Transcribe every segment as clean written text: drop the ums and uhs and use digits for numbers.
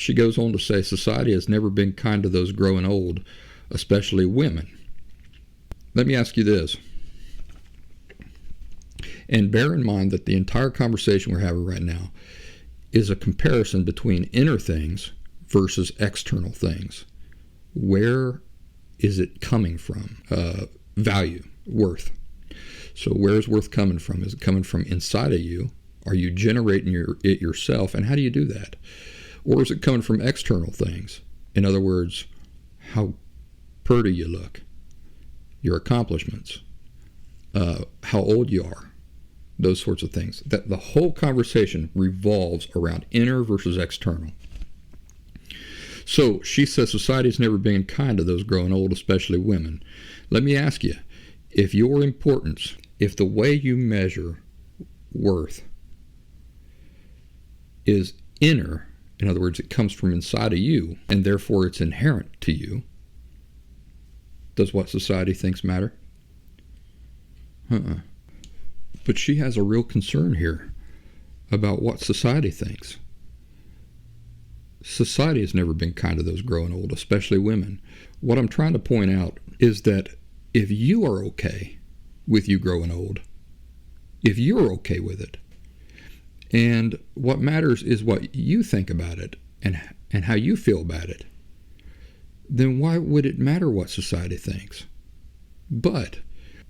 She goes on to say, society has never been kind to those growing old, especially women. Let me ask you this. And bear in mind that the entire conversation we're having right now is a comparison between inner things versus external things. Where is it coming from? Value, worth. So where's worth coming from? Is it coming from inside of you? Are you generating it yourself? And how do you do that? Or is it coming from external things? In other words, how pretty you look, your accomplishments, how old you are, those sorts of things. That the whole conversation revolves around inner versus external. So she says society's never been kind to those growing old, especially women. Let me ask you, if your importance, if the way you measure worth is inner, in other words, it comes from inside of you, and therefore it's inherent to you, does what society thinks matter? But she has a real concern here about what society thinks. Society has never been kind to those growing old, especially women. What I'm trying to point out is that if you are okay with you growing old, if you're okay with it, and what matters is what you think about it and how you feel about it, then why would it matter what society thinks? But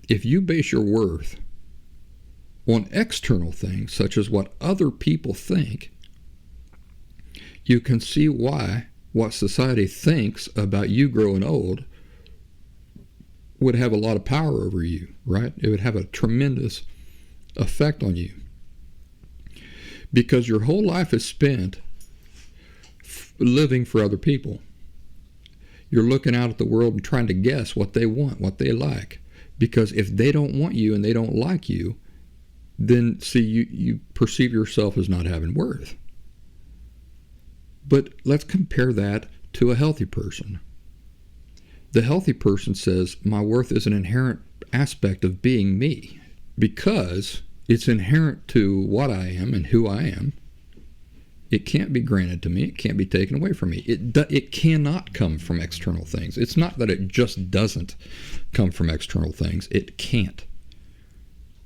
if you base your worth on external things, such as what other people think, you can see why what society thinks about you growing old would have a lot of power over you, right? It would have a tremendous effect on you. Because your whole life is spent living for other people. You're looking out at the world and trying to guess what they want, what they like. Because if they don't want you and they don't like you, then see, you perceive yourself as not having worth. But let's compare that to a healthy person. The healthy person says, my worth is an inherent aspect of being me, because it's inherent to what I am and who I am. It can't be granted to me. It can't be taken away from me. It cannot come from external things. It's not that it just doesn't come from external things. It can't.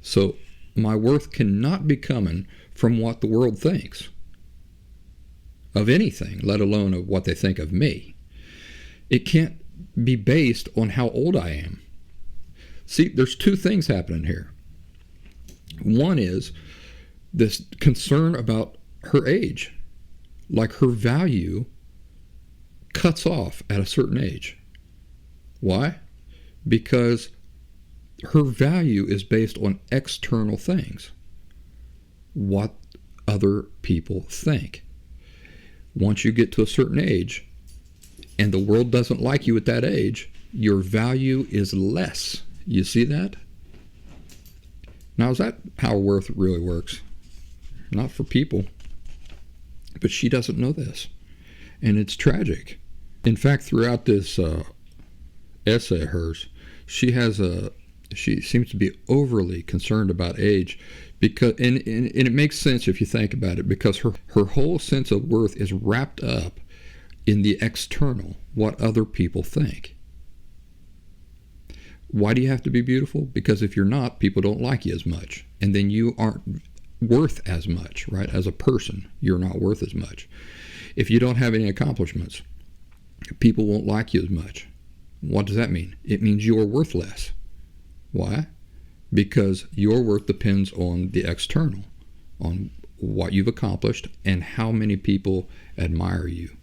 So my worth cannot be coming from what the world thinks of anything, let alone of what they think of me. It can't be based on how old I am. See, there's two things happening here. One is this concern about her age, like her value cuts off at a certain age. Why? Because her value is based on external things, what other people think. Once you get to a certain age and the world doesn't like you at that age, your value is less. You see that? Now, is that how worth really works? Not for people. But she doesn't know this. And it's tragic. In fact, throughout this essay of hers, she seems to be overly concerned about age, because and it makes sense if you think about it, because her whole sense of worth is wrapped up in the external, what other people think. Why do you have to be beautiful? Because if you're not, people don't like you as much, and then you aren't worth as much, right? As a person, you're not worth as much. If you don't have any accomplishments, people won't like you as much. What does that mean? It means you're worth less. Why? Because your worth depends on the external, on what you've accomplished and how many people admire you